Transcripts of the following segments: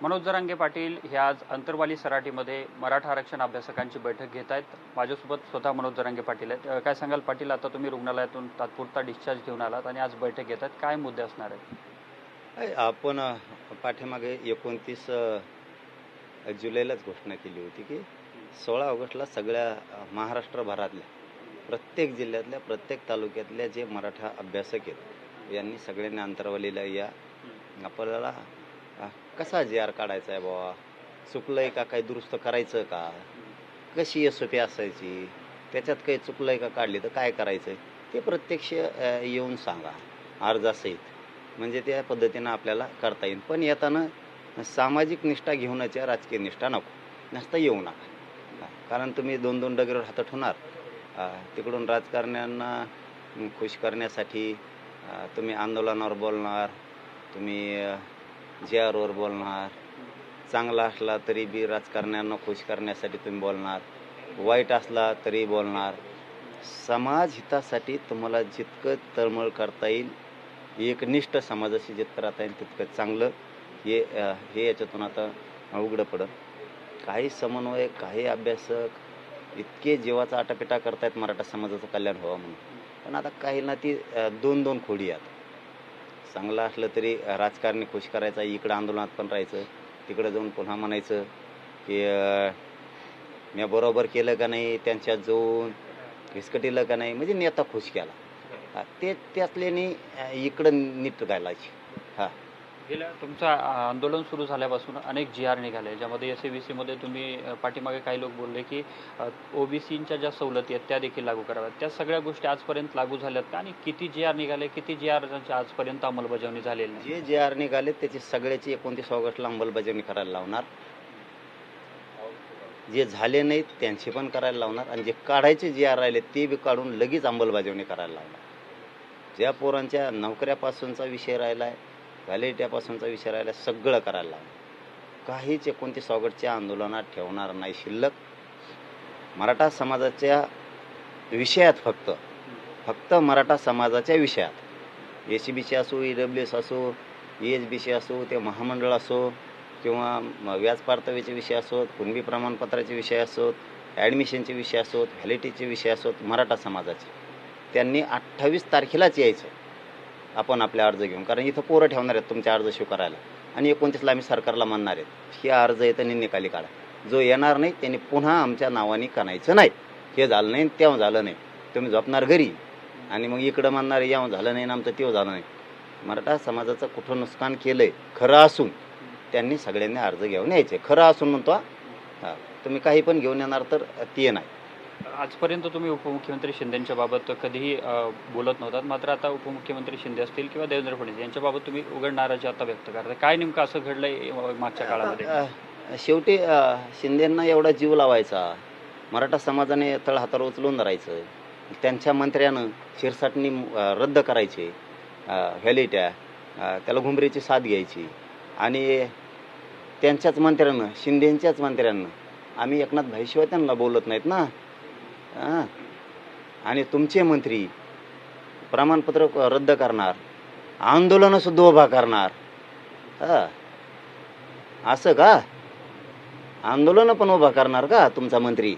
मनोज जरांगे पाटील हे आज अंतरवाली सराटीमध्ये मराठा आरक्षण अभ्यासकांची बैठक घेत आहेत. माझ्यासोबत स्वतः मनोज जरांगे पाटील आहेत. काय सांगाल पाटील, आता तुम्ही रुग्णालयातून तात्पुरता डिस्चार्ज घेऊन आलात आणि आज बैठक घेत आहेत, काय मुद्दे असणार आहेत? आपण पाठीमागे 29 जुलैलाच घोषणा केली होती की 16 ऑगस्टला सगळ्या महाराष्ट्रभरातल्या प्रत्येक जिल्ह्यातल्या प्रत्येक तालुक्यातल्या जे मराठा अभ्यासक आहेत यांनी सगळ्यांनी अंतरवालीला या. आपल्याला कसा जी.आर. काढायचा आहे बाबा, चुकलंय का, काही दुरुस्त करायचं का, कशी SOP असायची, त्याच्यात काही चुकलंय का, काढली तर काय करायचं ते प्रत्यक्ष येऊन सांगा अर्जासहित, म्हणजे त्या पद्धतीनं आपल्याला करता येईल. पण येताना सामाजिक निष्ठा घेऊनच या, राजकीय निष्ठा नको, नसता येऊ नका. कारण तुम्ही दोन दोन डगेवर हातात होणार. तिकडून राजकारण्यांना खुश करण्यासाठी तुम्ही आंदोलनावर बोलणार, तुम्ही JRवर बोलणार, चांगला असला तरी बी राजकारण्यांना खुश करण्यासाठी तुम्ही बोलणार, वाईट असला तरी बोलणार. समाज हितासाठी तुम्हाला जितकं तळमळ करता येईल, एकनिष्ठ समाजाशी जितकं राहता येईल तितकं चांगलं. हे याच्यातून आता उघडं पडत. काही समन्वय, काही अभ्यासक इतके जीवाचा आटापिटा करतायत मराठा समाजाचं कल्याण व्हावं म्हणून, पण आता काही ना ती दोन दोन खोडी आहेत. चांगलं असलं तरी राजकारणी खुश करायचा, इकडं आंदोलनात पण राहायचं, तिकडं जाऊन पुन्हा म्हणायचं की मी बरोबर केलं का नाही, त्यांच्यात जाऊन विस्कटीलं का नाही, म्हणजे नेता खुश केला. ते त्यातल्याने इकडं नीट घालायची. गेल्या तुमचं आंदोलन सुरू झाल्यापासून अनेक JR निघाले, ज्यामध्ये SABC मध्ये तुम्ही पाठीमागे काही लोक बोलले की OBCच्या ज्या सवलती आहेत त्या देखील लागू कराव्यात. त्या सगळ्या गोष्टी आजपर्यंत लागू झाल्यात का, आणि किती JR निघाले, किती JRची आजपर्यंत अंमलबजावणी झालेली नाही? जे JR निघाले त्याची सगळ्याची 29 ऑगस्टला अंमलबजावणी करायला लावणार. जे झाले नाहीत त्यांची पण करायला लावणार, आणि जे काढायचे JR राहिले ते बी काढून लगेच अंमलबजावणी करायला लावणार. ज्या पोरांच्या नोकऱ्यापासूनचा विषय राहिला आहे, व्हॅलिडिटीपासूनचा विषय राहिला, सगळं करायला लावणार. काहीच 29 ऑगस्टच्या आंदोलनात ठेवणार नाही शिल्लक. मराठा समाजाच्या विषयात फक्त मराठा समाजाच्या विषयात SCBC असो, EWS असो, EHBC असो, ते महामंडळ असो, किंवा व्याज परताव्याचे विषय असोत, कुणबी प्रमाणपत्राचे विषय असोत, ॲडमिशनचे विषय असोत, व्हॅलिडिटीचे विषय असोत, मराठा समाजाचे त्यांनी 28 तारखेलाच यायचं आपण आपले अर्ज घेऊन. कारण इथं पोरं ठेवणार आहेत तुमचे अर्ज स्वीकारायला, आणि 29ला आम्ही सरकारला म्हणणार आहेत हे अर्ज येतं निकाली काढा. जो येणार नाही त्यांनी पुन्हा आमच्या नावाने करायचं नाही. हे झालं नाही, तेव्हा झालं नाही, तुम्ही झोपणार घरी, आणि मग इकडं म्हणणार यावं झालं नाही, आमचं तेव्हा झालं नाही. मराठा समाजाचं कुठं नुकसान केलंय खरं असून त्यांनी सगळ्यांनी अर्ज घेऊन यायचे. खरं असून म्हणतो तुम्ही काही पण घेऊन येणार तर ते नाही. आजपर्यंत तुम्ही उपमुख्यमंत्री शिंदेच्या बाबत कधीही बोलत नव्हतात, मात्र आता उपमुख्यमंत्री शिंदे असतील किंवा देवेंद्र फडणवीस यांच्याबाबत तुम्ही उघड नाराजी आता व्यक्त करताय. काय नेमकं असं घडलंय मागच्या काळामध्ये? शेवटी शिंदेंना एवढा जीव लावायचा, मराठा समाजाने तळ हातावर उचलून धरायचं, त्यांच्या मंत्र्यानं शिरसाटणी रद्द करायचे, व्हॅलिट्या त्याला घुमरीची साथ घ्यायची, आणि त्यांच्याच मंत्र्यानं, शिंदेंच्याच मंत्र्यांना आम्ही एकनाथ भाईशिवाय त्यांना बोलत नाहीत ना. आणि तुमचे मंत्री प्रमाणपत्र रद्द करणार, आंदोलनं सुद्धा उभा करणार. असं का? आंदोलनं पण उभा करणार का तुमचा मंत्री?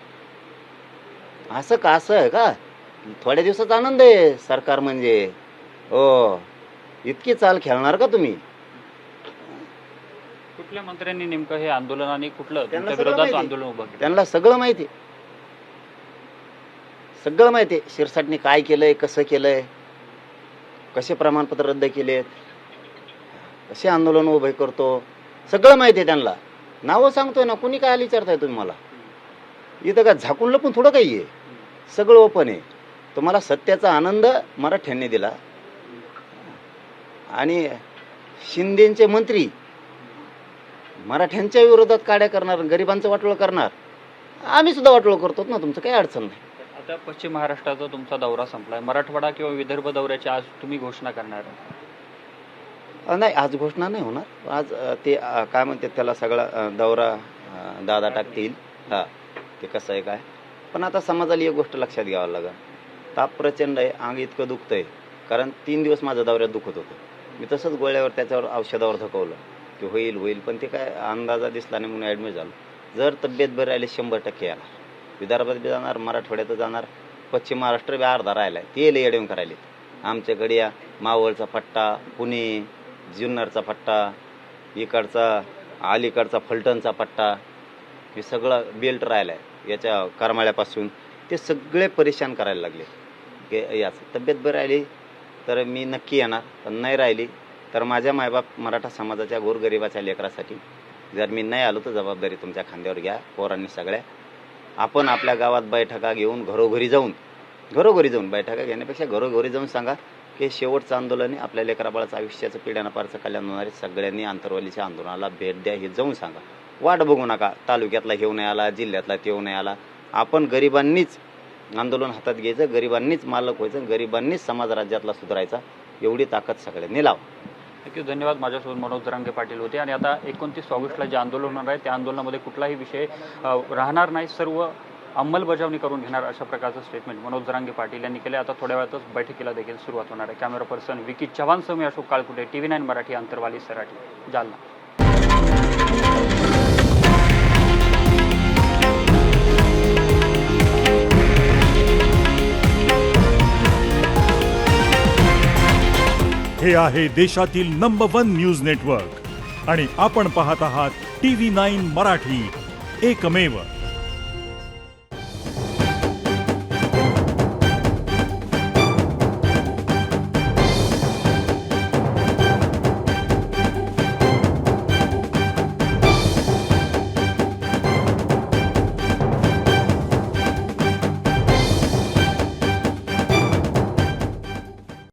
असं का? असं आहे का? थोड्या दिवसाचा आनंद आहे सरकार म्हणजे. हो, इतकी चाल खेळणार का तुम्ही? कुठल्या मंत्र्यांनी नेमकं हे आंदोलन आणि कुठलं त्यांच्या विरोधात आंदोलन उभं केलं? त्यांना सगळं माहिती, सगळं माहिती. शिरसाटने काय केलंय, कसं केलंय, कसे प्रमाणपत्र रद्द केलेत, कसे आंदोलन उभे करतो, सगळं माहिती आहे त्यांना. नावं सांगतोय ना, कुणी काय विचारताय तुम्ही मला? इथं का झाकून लपून थोडं काही आहे, सगळं ओपन आहे. तुम्हाला सत्याचा आनंद मराठ्यांनी दिला, आणि शिंदेचे मंत्री मराठ्यांच्या विरोधात काड्या करणार, गरिबांचं वाटोळं करणार. आम्ही सुद्धा वाटोळं करतो ना, तुमचं काही अडचण नाही. आता पश्चिम महाराष्ट्राचा तुमचा दौरा संपलाय, मराठवाडा किंवा विदर्भ दौऱ्याची आज तुम्ही घोषणा करणार? नाही, आज घोषणा नाही होणार. आज ते काय म्हणतात त्याला, सगळा दौरा दादा टाकतील. ते कसं आहे काय, पण आता समाजाला एक गोष्ट लक्षात घ्यावं लागेल. ताप प्रचंड आहे, अंग इतकं दुखतंय, कारण 3 दिवस माझं दौऱ्यात दुखत होतं. मी तसंच गोळ्यावर त्याच्यावर औषधावर धकवलं. की होईल पण ते काय अंदाजा दिसला नाही म्हणून ॲडमिट झालो. जर तब्येत बरी राहिली 100% येणार. विदर्भात बी जाणार, मराठवाड्यात जाणार, पश्चिम महाराष्ट्र बी अर्धा राहिला आहे, ते येऊन करायले. आमच्याकडे या मावळचा पट्टा, पुणे, जुन्नरचा पट्टा, इकडचा अलीकडचा फलटणचा पट्टा, हे सगळं बेल्ट राहिला आहे याच्या करमाळ्यापासून. ते सगळे परेशान करायला लागले की याचं तब्येत बरी राहिली तर मी नक्की येणार, पण नाही राहिली तर माझ्या मायबाप मराठा समाजाच्या गोरगरिबाच्या लेकरासाठी जर मी नाही आलो तर जबाबदारी तुमच्या खांद्यावर घ्या पोरांनी सगळ्या. आपण आपल्या गावात बैठका घेऊन घरोघरी जाऊन बैठका घेण्यापेक्षा घरोघरी जाऊन सांगा की शेवटचं आंदोलन आहे, आपल्या लेकराबाळाचं आयुष्याचं पिढ्यानं पारचं कल्याण होणार आहे, सगळ्यांनी आंतरवालीच्या आंदोलनाला भेट द्या हे जाऊन सांगा. वाट बघू नका, तालुक्यातला घेऊन नाही आला, जिल्ह्यातला येऊ नाही आला. आपण गरिबांनीच आंदोलन हातात घ्यायचं, गरिबांनीच मालक व्हायचं, गरिबांनीच समाज राज्यातला सुधारायचा, एवढी ताकद सगळ्यांनी लावा. नक्कीच धन्यवाद. माझ्यासोबत मनोज जरांगे पाटील होते. आणि आता 29 ऑगस्टला जे आंदोलन होणार आहे त्या आंदोलनामध्ये कुठलाही विषय राहणार नाही, सर्व अंमलबजावणी करून घेणार, अशा प्रकारचं स्टेटमेंट मनोज जरांगे पाटील यांनी केलं. आता थोड्या वेळातच बैठकीला देखील सुरुवात होणार आहे. कॅमेरा पर्सन विकी चव्हाणसह मी अशोक काळकुटे, TV9 मराठी, आंतरवाली, सराटी, जालना. हे आहे देशातील नंबर 1 न्यूज नेटवर्क आणि आपण पाहत आहात TV9 मराठी, एकमेव.